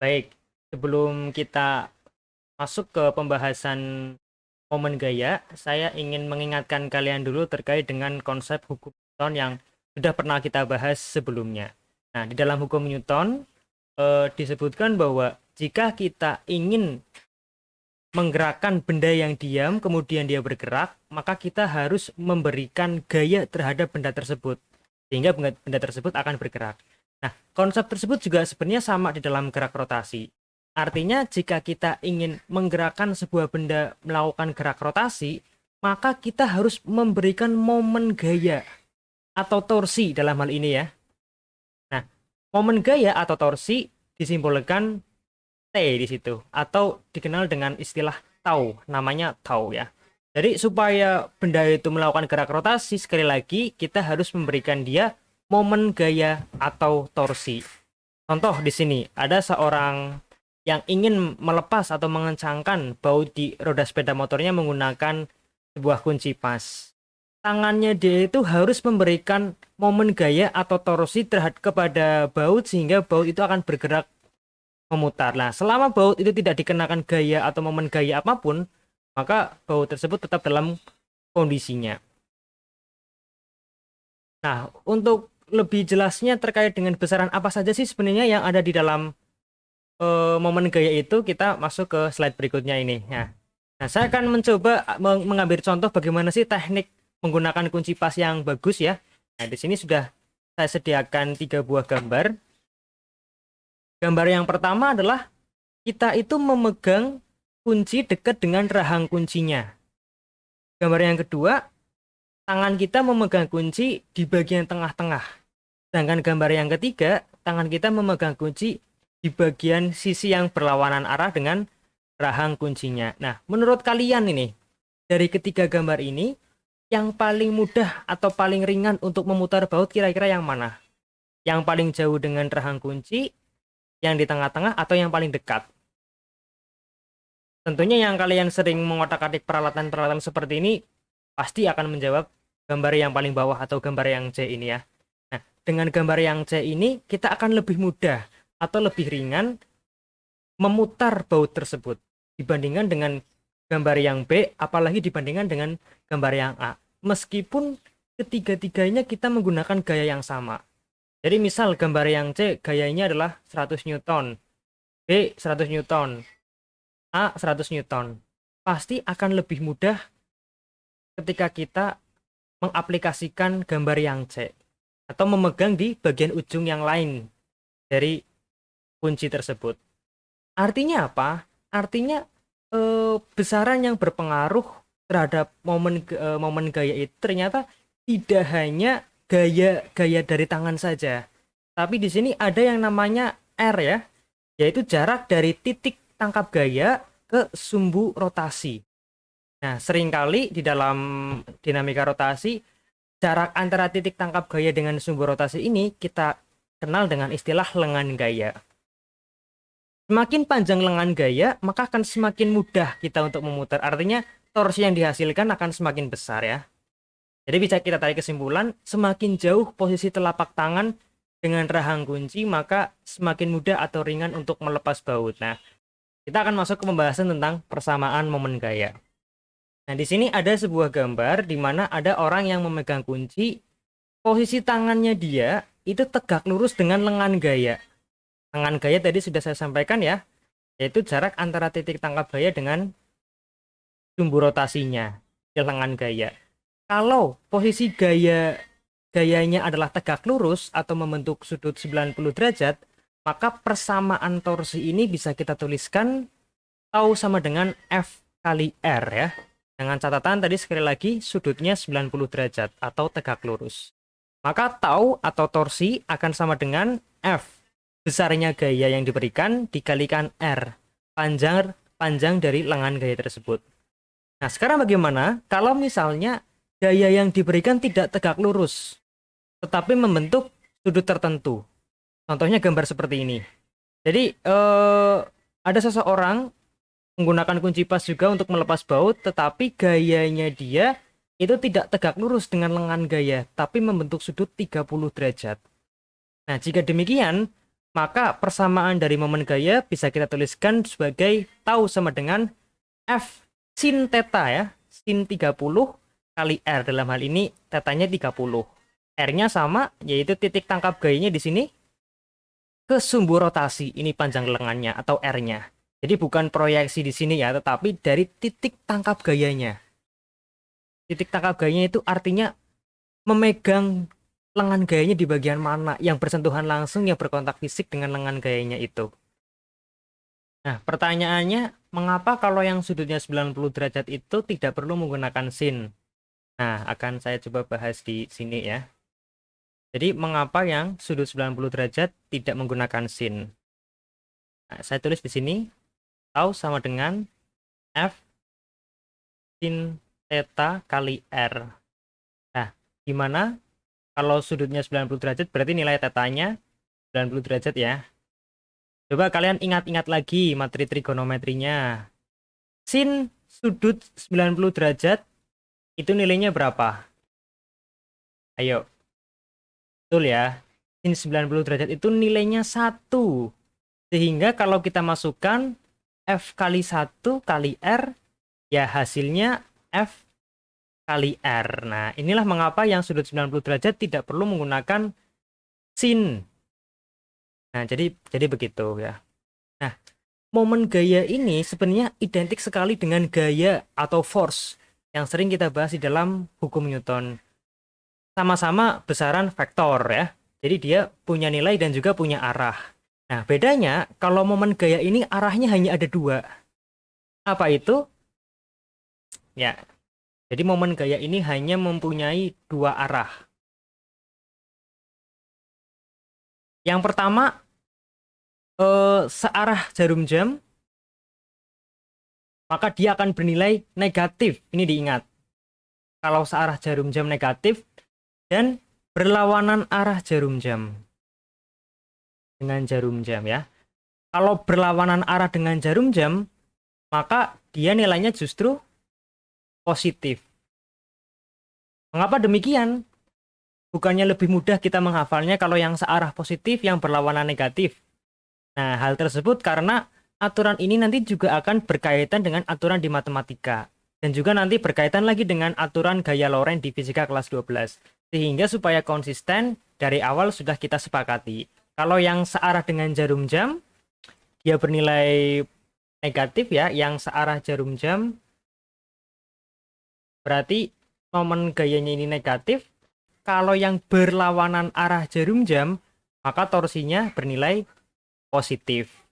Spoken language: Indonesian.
Baik, sebelum kita masuk ke pembahasan momen gaya, saya ingin mengingatkan kalian dulu terkait dengan konsep hukum Newton yang sudah pernah kita bahas sebelumnya. Nah, di dalam hukum Newton disebutkan bahwa jika kita ingin menggerakkan benda yang diam, kemudian dia bergerak, maka kita harus memberikan gaya terhadap benda tersebut, sehingga benda tersebut akan bergerak. Nah, konsep tersebut juga sebenarnya sama di dalam gerak rotasi. Artinya, jika kita ingin menggerakkan sebuah benda melakukan gerak rotasi, maka kita harus memberikan momen gaya atau torsi dalam hal ini ya. Nah, momen gaya atau torsi disimbolkan T di situ atau dikenal dengan istilah tau, namanya tau ya. Jadi supaya benda itu melakukan gerak rotasi, sekali lagi kita harus memberikan dia momen gaya atau torsi. Contoh di sini ada seorang yang ingin melepas atau mengencangkan baut di roda sepeda motornya menggunakan sebuah kunci pas. Tangannya dia itu harus memberikan momen gaya atau torsi terhadap kepada baut sehingga baut itu akan bergerak memutar. Nah, selama baut itu tidak dikenakan gaya atau momen gaya apapun, maka baut tersebut tetap dalam kondisinya. Nah, untuk lebih jelasnya terkait dengan besaran apa saja sih sebenarnya yang ada di dalam momen gaya itu, kita masuk ke slide berikutnya ini. Nah, saya akan mencoba mengambil contoh bagaimana sih teknik menggunakan kunci pas yang bagus ya. Nah, di sini sudah saya sediakan 3 buah gambar. Gambar yang pertama adalah kita itu memegang kunci dekat dengan rahang kuncinya. Gambar yang kedua, tangan kita memegang kunci di bagian tengah-tengah. Sedangkan gambar yang ketiga, tangan kita memegang kunci di bagian sisi yang berlawanan arah dengan rahang kuncinya. Nah, menurut kalian ini, dari ketiga gambar ini, yang paling mudah atau paling ringan untuk memutar baut kira-kira yang mana? Yang paling jauh dengan rahang kunci, yang di tengah-tengah, atau yang paling dekat? Tentunya yang kalian sering mengotak-atik peralatan-peralatan seperti ini pasti akan menjawab gambar yang paling bawah atau gambar yang C ini ya. Nah, dengan gambar yang C ini kita akan lebih mudah atau lebih ringan memutar baut tersebut dibandingkan dengan gambar yang B, apalagi dibandingkan dengan gambar yang A. Meskipun ketiga-tiganya kita menggunakan gaya yang sama. Jadi misal gambar yang C gayanya adalah 100 Newton, B 100 Newton, A 100 Newton. Pasti akan lebih mudah ketika kita mengaplikasikan gambar yang C atau memegang di bagian ujung yang lain dari kunci tersebut. Artinya apa? Artinya besaran yang berpengaruh terhadap momen gaya itu ternyata tidak hanya gaya dari tangan saja, tapi di sini ada yang namanya R ya, yaitu jarak dari titik tangkap gaya ke sumbu rotasi. Nah, seringkali di dalam dinamika rotasi, jarak antara titik tangkap gaya dengan sumbu rotasi ini kita kenal dengan istilah lengan gaya. Semakin panjang lengan gaya, maka akan semakin mudah kita untuk memutar. Artinya, torsi yang dihasilkan akan semakin besar ya. Jadi bisa kita tarik kesimpulan, semakin jauh posisi telapak tangan dengan rahang kunci, maka semakin mudah atau ringan untuk melepas baut. Nah, kita akan masuk ke pembahasan tentang persamaan momen gaya. Nah, di sini ada sebuah gambar di mana ada orang yang memegang kunci, posisi tangannya dia itu tegak lurus dengan lengan gaya. Lengan gaya tadi sudah saya sampaikan ya, yaitu jarak antara titik tangkap gaya dengan sumbu rotasinya di lengan gaya. Kalau posisi gayanya adalah tegak lurus atau membentuk sudut 90 derajat, maka persamaan torsi ini bisa kita tuliskan tau sama dengan F kali R ya. Dengan catatan tadi sekali lagi sudutnya 90 derajat atau tegak lurus. Maka tau atau torsi akan sama dengan F, besarnya gaya yang diberikan dikalikan R, panjang dari lengan gaya tersebut. Nah, sekarang bagaimana kalau misalnya gaya yang diberikan tidak tegak lurus, tetapi membentuk sudut tertentu? Contohnya gambar seperti ini. Jadi, ada seseorang menggunakan kunci pas juga untuk melepas baut, tetapi gayanya dia itu tidak tegak lurus dengan lengan gaya, tapi membentuk sudut 30 derajat. Nah, jika demikian, maka persamaan dari momen gaya bisa kita tuliskan sebagai tau sama dengan F sin theta ya. Sin 30 kali R, dalam hal ini tetanya 30. R-nya sama, yaitu titik tangkap gayanya di sini ke sumbu rotasi. Ini panjang lengannya atau R-nya. Jadi bukan proyeksi di sini ya, tetapi dari titik tangkap gayanya. Titik tangkap gayanya itu artinya memegang lengan gayanya di bagian mana yang bersentuhan langsung, yang berkontak fisik dengan lengan gayanya itu. Nah, pertanyaannya, mengapa kalau yang sudutnya 90 derajat itu tidak perlu menggunakan sin? Nah, akan saya coba bahas di sini ya. Jadi, mengapa yang sudut 90 derajat tidak menggunakan sin? Nah, saya tulis di sini, tau sama dengan F sin theta kali R. Nah, gimana kalau sudutnya 90 derajat, berarti nilai tetanya 90 derajat ya. Coba kalian ingat-ingat lagi materi trigonometrinya. Sin sudut 90 derajat itu nilainya berapa? Ayo. Betul ya. Sin 90 derajat itu nilainya 1. Sehingga kalau kita masukkan F kali 1 kali R, ya hasilnya F kali R. Nah, inilah mengapa yang sudut 90 derajat tidak perlu menggunakan sin. Nah, jadi begitu ya. Nah, momen gaya ini sebenarnya identik sekali dengan gaya atau force yang sering kita bahas di dalam hukum Newton. Sama-sama besaran vektor ya. Jadi dia punya nilai dan juga punya arah. Nah, bedanya kalau momen gaya ini arahnya hanya ada 2. Apa itu? Ya, jadi momen gaya ini hanya mempunyai 2 arah. Yang pertama, searah jarum jam, maka dia akan bernilai negatif. Ini diingat. Kalau searah jarum jam negatif dan berlawanan arah jarum jam dengan jarum jam ya. Kalau berlawanan arah dengan jarum jam, maka dia nilainya justru positif. Mengapa demikian? Bukannya lebih mudah kita menghafalnya kalau yang searah positif, yang berlawanan negatif. Nah, hal tersebut karena aturan ini nanti juga akan berkaitan dengan aturan di matematika. Dan juga nanti berkaitan lagi dengan aturan gaya Lorentz di fisika kelas 12. Sehingga supaya konsisten, dari awal sudah kita sepakati. Kalau yang searah dengan jarum jam, dia bernilai negatif ya. Yang searah jarum jam, berarti momen gayanya ini negatif. Kalau yang berlawanan arah jarum jam, maka torsinya bernilai positif.